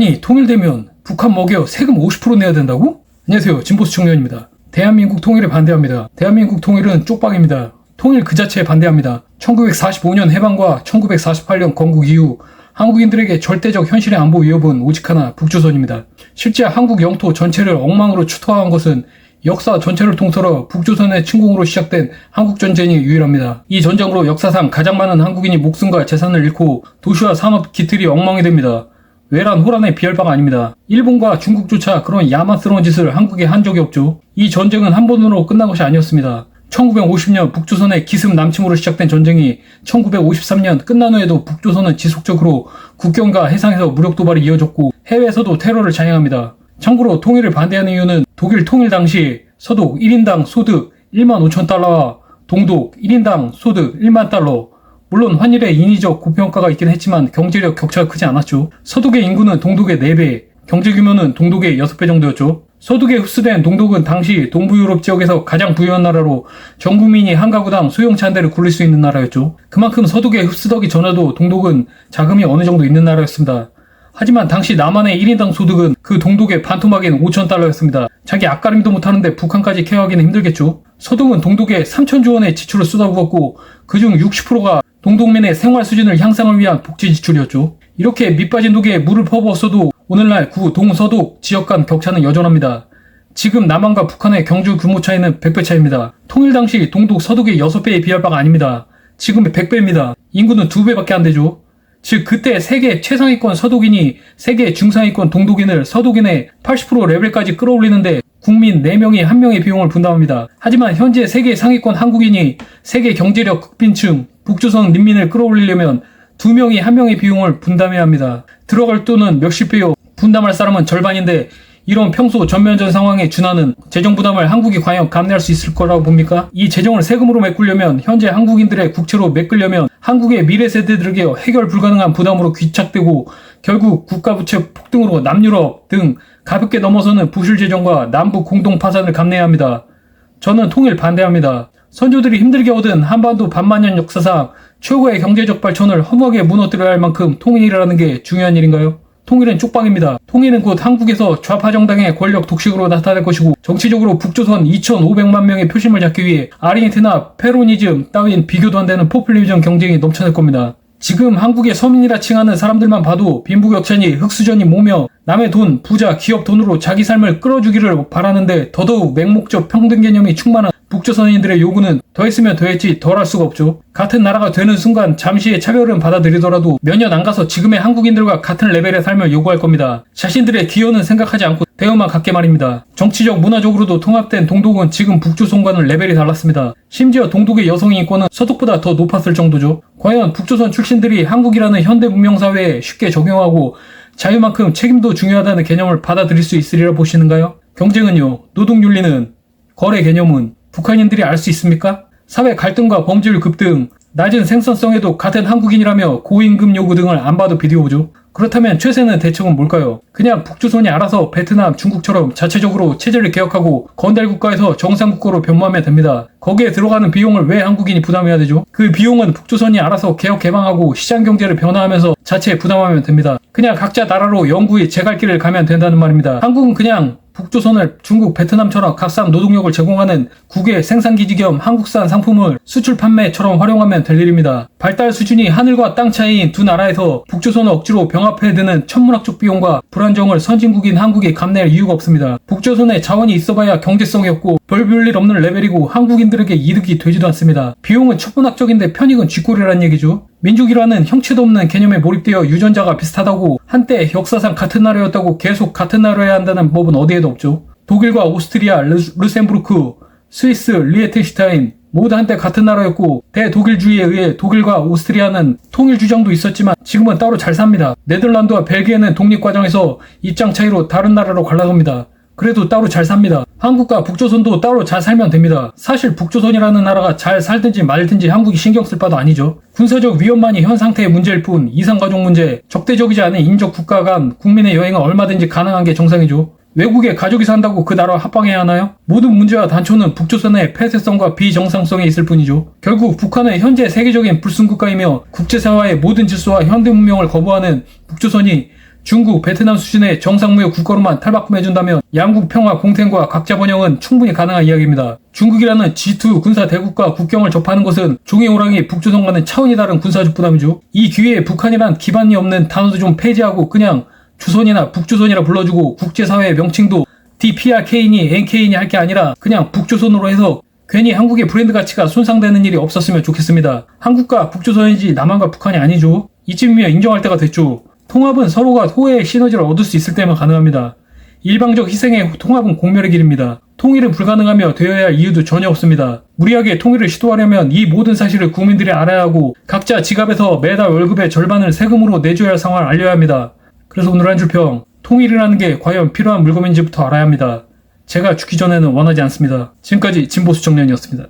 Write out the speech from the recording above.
아니 통일되면 북한 먹여 세금 50% 내야 된다고? 안녕하세요, 진보수 청년입니다. 대한민국 통일에 반대합니다. 대한민국 통일은 쪽방입니다. 통일 그 자체에 반대합니다. 1945년 해방과 1948년 건국 이후 한국인들에게 절대적 현실의 안보 위협은 오직 하나, 북조선입니다. 실제 한국 영토 전체를 엉망으로 추토한 것은 역사 전체를 통틀어 북조선의 침공으로 시작된 한국전쟁이 유일합니다. 이 전쟁으로 역사상 가장 많은 한국인이 목숨과 재산을 잃고 도시와 산업 기틀이 엉망이 됩니다. 외란 호란의 비할바가 아닙니다. 일본과 중국조차 그런 야만스러운 짓을 한국에 한 적이 없죠. 이 전쟁은 한 번으로 끝난 것이 아니었습니다. 1950년 북조선의 기습 남침으로 시작된 전쟁이 1953년 끝난 후에도 북조선은 지속적으로 국경과 해상에서 무력 도발이 이어졌고 해외에서도 테러를 자행합니다. 참고로 통일을 반대하는 이유는 독일 통일 당시 서독 1인당 소득 1만 5천 달러와 동독 1인당 소득 1만 달러, 물론 환율의 인위적 고평가가 있긴 했지만 경제력 격차가 크지 않았죠. 서독의 인구는 동독의 4배, 경제 규모는 동독의 6배 정도였죠. 서독에 흡수된 동독은 당시 동부유럽 지역에서 가장 부유한 나라로 전 국민이 한 가구당 소형차 한 대를 굴릴 수 있는 나라였죠. 그만큼 서독에 흡수되기 전에도 동독은 자금이 어느 정도 있는 나라였습니다. 하지만 당시 남한의 1인당 소득은 그 동독의 반토막인 5천 달러였습니다. 자기 앞가림도 못하는데 북한까지 케어하기는 힘들겠죠. 서독은 동독에 3천조 원의 지출을 쏟아부었고 그중 60%가 동독민의 생활 수준을 향상을 위한 복지 지출이었죠. 이렇게 밑빠진 독에 물을 퍼부었어도 오늘날 구, 동, 서독 지역 간 격차는 여전합니다. 지금 남한과 북한의 경주 규모 차이는 100배 차이입니다. 통일 당시 동독, 서독의 6배에 비할 바가 아닙니다. 지금의 100배입니다. 인구는 2배밖에 안 되죠. 즉 그때 세계 최상위권 서독인이 세계 중상위권 동독인을 서독인의 80% 레벨까지 끌어올리는데 국민 4명이 1명의 비용을 분담합니다. 하지만 현재 세계 상위권 한국인이 세계 경제력 극빈층 북조선 인민을 끌어올리려면 2명이 1명의 비용을 분담해야 합니다. 들어갈 돈은 몇십 배요. 분담할 사람은 절반인데 이런 평소 전면전 상황에 준하는 재정 부담을 한국이 과연 감내할 수 있을 거라고 봅니까? 이 재정을 세금으로 메꾸려면, 현재 한국인들의 국채로 메꾸려면 한국의 미래 세대들에게 해결 불가능한 부담으로 귀착되고 결국 국가부채 폭등으로 남유럽 등 가볍게 넘어서는 부실 재정과 남북 공동 파산을 감내해야 합니다. 저는 통일 반대합니다. 선조들이 힘들게 얻은 한반도 반만년 역사상 최고의 경제적 발전을 허무하게 무너뜨려야 할 만큼 통일이라는 게 중요한 일인가요? 통일은 쪽방입니다. 통일은 곧 한국에서 좌파 정당의 권력 독식으로 나타날 것이고 정치적으로 북조선 2,500만 명의 표심을 잡기 위해 아르헨티나 페로니즘 따윈 비교도 안 되는 포퓰리즘 경쟁이 넘쳐날 겁니다. 지금 한국의 서민이라 칭하는 사람들만 봐도 빈부격차니 흑수저니 뭐며 남의 돈, 부자, 기업 돈으로 자기 삶을 끌어주기를 바라는데 더더욱 맹목적 평등 개념이 충만한 북조선인들의 요구는 더했으면 더했지 덜할 수가 없죠. 같은 나라가 되는 순간 잠시의 차별은 받아들이더라도 몇 년 안 가서 지금의 한국인들과 같은 레벨의 삶을 요구할 겁니다. 자신들의 기여는 생각하지 않고 대우만 갖게 말입니다. 정치적, 문화적으로도 통합된 동독은 지금 북조선과는 레벨이 달랐습니다. 심지어 동독의 여성 인권은 서독보다 더 높았을 정도죠. 과연 북조선 출신들이 한국이라는 현대 문명사회에 쉽게 적용하고 자유만큼 책임도 중요하다는 개념을 받아들일 수 있으리라 보시는가요? 경쟁은요, 노동윤리는, 거래 개념은 북한인들이 알 수 있습니까? 사회 갈등과 범죄율 급등, 낮은 생산성에도 같은 한국인이라며 고임금 요구 등을 안 봐도 비디오죠. 그렇다면 최선의 대책은 뭘까요? 그냥 북조선이 알아서 베트남, 중국처럼 자체적으로 체제를 개혁하고 건달국가에서 정상국가로 변모하면 됩니다. 거기에 들어가는 비용을 왜 한국인이 부담해야 되죠? 그 비용은 북조선이 알아서 개혁 개방하고 시장경제를 변화하면서 자체 부담하면 됩니다. 그냥 각자 나라로 영구히 제갈 길을 가면 된다는 말입니다. 한국은 그냥 북조선을 중국, 베트남처럼 값싼 노동력을 제공하는 국외 생산기지 겸 한국산 상품을 수출 판매처럼 활용하면 될 일입니다. 발달 수준이 하늘과 땅 차이인 두 나라에서 북조선을 억지로 병합해 드는 천문학적 비용과 불안정을 선진국인 한국이 감내할 이유가 없습니다. 북조선에 자원이 있어봐야 경제성이 없고 별 볼 일 없는 레벨이고 한국인들에게 이득이 되지도 않습니다. 비용은 천문학적인데 편익은 쥐꼬리라는 얘기죠. 민족이라는 형체도 없는 개념에 몰입되어 유전자가 비슷하다고 한때 역사상 같은 나라였다고 계속 같은 나라여야 한다는 법은 어디에도 없죠. 독일과 오스트리아, 루셈부르크, 스위스, 리에텐슈타인 모두 한때 같은 나라였고 대독일주의에 의해 독일과 오스트리아는 통일 주장도 있었지만 지금은 따로 잘 삽니다. 네덜란드와 벨기에는 독립과정에서 입장 차이로 다른 나라로 갈라섭니다. 그래도 따로 잘 삽니다. 한국과 북조선도 따로 잘 살면 됩니다. 사실 북조선이라는 나라가 잘 살든지 말든지 한국이 신경 쓸 바도 아니죠. 군사적 위협만이 현 상태의 문제일 뿐 이상가족 문제, 적대적이지 않은 인적 국가 간 국민의 여행은 얼마든지 가능한 게 정상이죠. 외국에 가족이 산다고 그 나라와 합방해야 하나요? 모든 문제와 단초는 북조선의 폐쇄성과 비정상성에 있을 뿐이죠. 결국 북한은 현재 세계적인 불순국가이며 국제사회의 모든 질서와 현대 문명을 거부하는 북조선이 중국, 베트남 수준의 정상무역 국가로만 탈바꿈해준다면 양국 평화 공생과 각자 번영은 충분히 가능한 이야기입니다. 중국이라는 G2 군사 대국과 국경을 접하는 것은 종이 호랑이 북조선과는 차원이 다른 군사적 부담이죠. 이 기회에 북한이란 기반이 없는 단어도 좀 폐지하고 그냥 조선이나 북조선이라 불러주고 국제사회의 명칭도 DPRK니 NK니 할 게 아니라 그냥 북조선으로 해서 괜히 한국의 브랜드 가치가 손상되는 일이 없었으면 좋겠습니다. 한국과 북조선이지 남한과 북한이 아니죠. 이쯤이면 인정할 때가 됐죠. 통합은 서로가 호혜의 시너지를 얻을 수 있을 때만 가능합니다. 일방적 희생의 통합은 공멸의 길입니다. 통일은 불가능하며 되어야 할 이유도 전혀 없습니다. 무리하게 통일을 시도하려면 이 모든 사실을 국민들이 알아야 하고 각자 지갑에서 매달 월급의 절반을 세금으로 내줘야 할 상황을 알려야 합니다. 그래서 오늘 한 줄 평, 통일이라는 게 과연 필요한 물건인지부터 알아야 합니다. 제가 죽기 전에는 원하지 않습니다. 지금까지 진보수정년이었습니다.